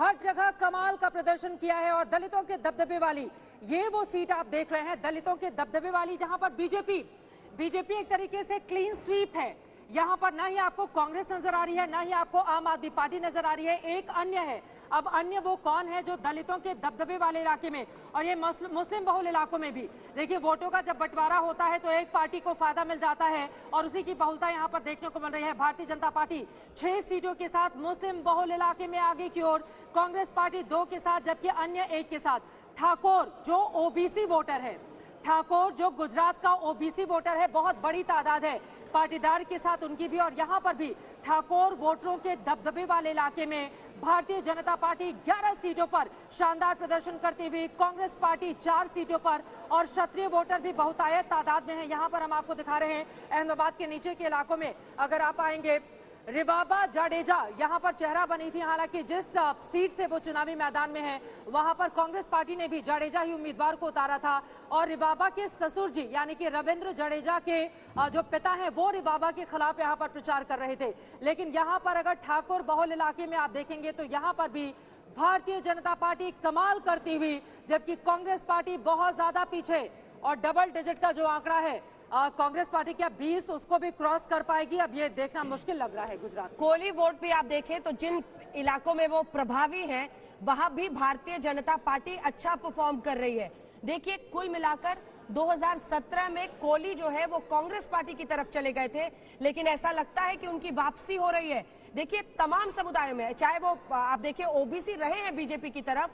हर जगह कमाल का प्रदर्शन किया है और दलितों के दबदबे वाली ये वो सीट आप देख रहे हैं, दलितों के दबदबे वाली, जहां पर बीजेपी एक तरीके से क्लीन स्वीप है। यहां पर ना ही आपको कांग्रेस नजर आ रही है, ना ही आपको आम आदमी पार्टी नजर आ रही है, एक अन्य है। अब अन्य वो कौन है जो दलितों के दबदबे वाले इलाके में और ये मुस्लिम बहुल इलाकों में भी देखिए वोटों का जब बंटवारा होता है तो एक पार्टी को फायदा मिल जाता है और उसी की बहुलता यहां पर देखने को मिल रही है। भारतीय जनता पार्टी 6 सीटों के साथ मुस्लिम बहुल इलाके में आगे की ओर, कांग्रेस पार्टी 2 के साथ, जबकि अन्य 1 के साथ। ठाकुर जो ओबीसी वोटर है, ठाकुर जो गुजरात का ओबीसी वोटर है, बहुत बड़ी तादाद है पाटीदार के साथ उनकी भी, और यहां पर भी ठाकुर वोटरों के दबदबे वाले इलाके में भारतीय जनता पार्टी 11 सीटों पर शानदार प्रदर्शन करती हुई, कांग्रेस पार्टी 4 सीटों पर और क्षत्रिय वोटर भी बहुतायत तादाद में है। यहां पर हम आपको दिखा रहे हैं अहमदाबाद के नीचे के इलाकों में अगर आप आएंगे, रिबाबा जाडेजा यहां पर चेहरा बनी थी, हालांकि जिस सीट से वो चुनावी मैदान में है वहां पर कांग्रेस पार्टी ने भी जाडेजा ही उम्मीदवार को उतारा था और रिबाबा के ससुर जी यानी कि रविंद्र जाडेजा के जो पिता हैं वो रिबाबा के खिलाफ यहां पर प्रचार कर रहे थे। लेकिन यहां पर अगर ठाकुर बहुल इलाके में आप देखेंगे तो यहां पर भी भारतीय जनता पार्टी कमाल करती हुई, जबकि कांग्रेस पार्टी बहुत ज्यादा पीछे और डबल डिजिट का जो आंकड़ा है कांग्रेस पार्टी क्या 20 उसको भी क्रॉस कर पाएगी, अब ये देखना मुश्किल लग रहा है। गुजरात कोली वोट भी आप देखें तो जिन इलाकों में वो प्रभावी हैं वहां भी भारतीय जनता पार्टी अच्छा परफॉर्म कर रही है। देखिए कुल मिलाकर 2017 में कोली जो है वो कांग्रेस पार्टी की तरफ चले गए थे, लेकिन ऐसा लगता है कि उनकी वापसी हो रही है। देखिए तमाम समुदायों में, चाहे वो आप देखिए ओबीसी रहे हैं बीजेपी की तरफ,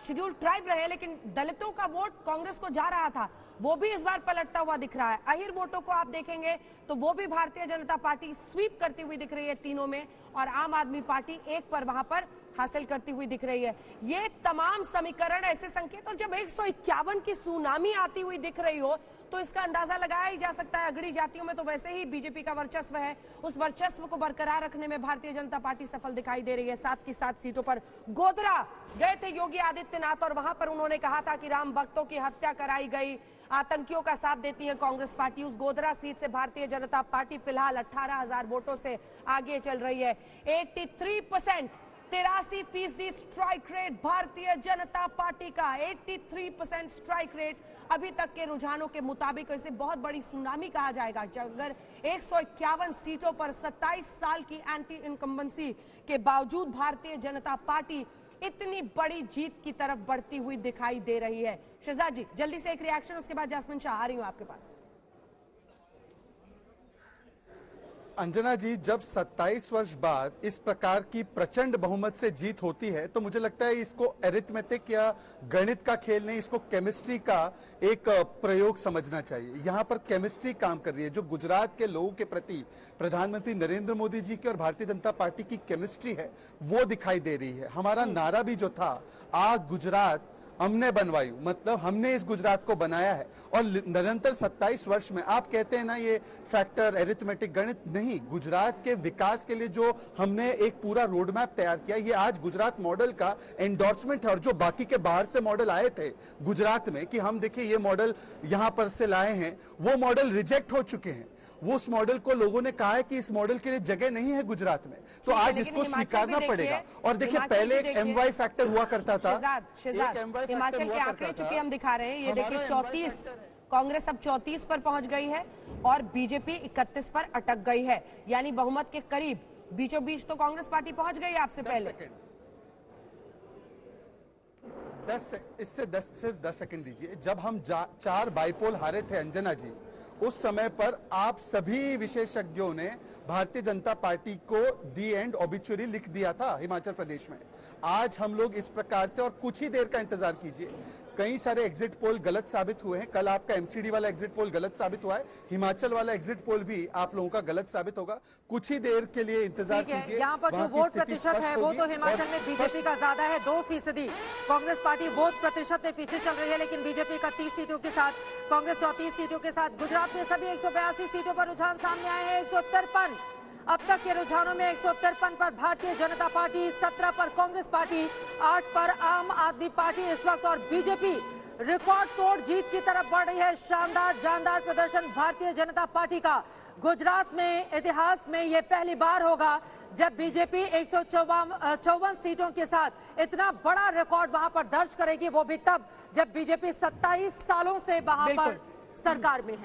शेड्यूल्ड ट्राइब रहे, लेकिन दलितों का वोट कांग्रेस को जा रहा था, वो भी इस बार पलटता हुआ दिख रहा है। अहिर वोटों को आप देखेंगे तो वो भी भारतीय जनता पार्टी स्वीप करती हुई दिख रही है तीनों में, और आम आदमी पार्टी 1 पर वहां पर हासिल करती हुई दिख रही है। ये तमाम समीकरण ऐसे संकेत, और जब 151 की सुनामी आती हुई दिख रही हो तो इसका अंदाजा लगाया ही जा सकता है अगड़ी जातियों में तो वैसे ही बीजेपी का वर्चस्व है, उस वर्चस्व को बरकरार रखने में भारतीय जनता पार्टी सफल दिखाई दे रही है। 7 की 7 सीटों पर गोधरा गए थे योगी आदित्यनाथ और वहां पर उन्होंने कहा था कि राम भक्तों की हत्या कराई गई, आतंकियों का साथ देती है कांग्रेस पार्टी। उस गोधरा सीट से भारतीय जनता पार्टी फिलहाल 18,000 वोटों से आगे चल रही है। 83%, 83% strike rate Bharatiya Janata party का, 83% स्ट्राइक रेट अभी तक के रुझानों के मुताबिक। इसे बहुत बड़ी सुनामी कहा जाएगा अगर 151 सीटों पर 27 साल की एंटी इनकम्बेंसी के बावजूद भारतीय जनता पार्टी इतनी बड़ी जीत की तरफ बढ़ती हुई दिखाई दे रही है। शहजाद जी जल्दी से एक रिएक्शन, उसके बाद जासमिन शाह आ रही हूं आपके पास। अंजना जी, जब 27 वर्ष बाद इस प्रकार की प्रचंड बहुमत से जीत होती है तो मुझे लगता है इसको अरिथमेटिक या गणित का खेल नहीं, इसको केमिस्ट्री का एक प्रयोग समझना चाहिए। यहाँ पर केमिस्ट्री काम कर रही है। जो गुजरात के लोगों के प्रति प्रधानमंत्री नरेंद्र मोदी जी की और भारतीय जनता पार्टी की केमिस्ट्री है वो दिखाई दे रही है। हमारा नारा भी जो था, आ गुजरात हमने बनवाई, मतलब हमने इस गुजरात को बनाया है। और निरंतर 27 वर्ष में आप कहते हैं ना ये फैक्टर एरिथमेटिक गणित नहीं, गुजरात के विकास के लिए जो हमने एक पूरा रोड मैप तैयार किया, ये आज गुजरात मॉडल का एंडोर्समेंट है। और जो बाकी के बाहर से मॉडल आए थे गुजरात में कि हम देखिए ये मॉडल यहां पर से लाए हैं, वो मॉडल रिजेक्ट हो चुके हैं। वो उस मॉडल को लोगों ने कहा है कि इस मॉडल के लिए जगह नहीं है गुजरात में, तो आज इसको स्वीकारना पड़ेगा। और देखिए पहले एक MY फैक्टर हुआ करता था, हिमाचल के आंकड़े चुके हम दिखा रहे हैं, ये देखिए 34, कांग्रेस अब 34 पर पहुंच गई है और बीजेपी 31 पर अटक गई है, यानी बहुमत के करीब बीचों बीच तो कांग्रेस पार्टी पहुंच गई है आपसे पहले। सिर्फ 10 सेकंड दीजिए। जब हम 4 बाईपोल हारे थे अंजना जी, उस समय पर आप सभी विशेषज्ञों ने भारतीय जनता पार्टी को दी एंड ऑबिचुरी लिख दिया था हिमाचल प्रदेश में। आज हम लोग इस प्रकार से, और कुछ ही देर का इंतजार कीजिए, कई सारे एग्जिट पोल गलत साबित हुए हैं। कल आपका MCD वाला एग्जिट पोल गलत साबित हुआ है, हिमाचल वाला एग्जिट पोल भी आप लोगों का गलत साबित होगा। कुछ ही देर के लिए इंतजार कीजिए। यहाँ पर जो वोट प्रतिशत है वो तो हिमाचल में बीजेपी का ज्यादा है, 2%। कांग्रेस पार्टी वोट प्रतिशत में पीछे चल रही है, लेकिन बीजेपी का 30 सीटों के साथ, कांग्रेस 34 सीटों के साथ। गुजरात में सभी 182 सीटों पर रुझान सामने आए हैं। 153 अब तक के रुझानों में 153 पर भारतीय जनता पार्टी, 17 पर कांग्रेस पार्टी, 8 पर आम आदमी पार्टी इस वक्त, और बीजेपी रिकॉर्ड तोड़ जीत की तरफ बढ़ रही है। शानदार जानदार प्रदर्शन भारतीय जनता पार्टी का। गुजरात में इतिहास में ये पहली बार होगा जब बीजेपी 154 सीटों के साथ इतना बड़ा रिकॉर्ड वहां पर दर्ज करेगी, वो भी तब जब बीजेपी 27 सालों से वहां पर सरकार में है।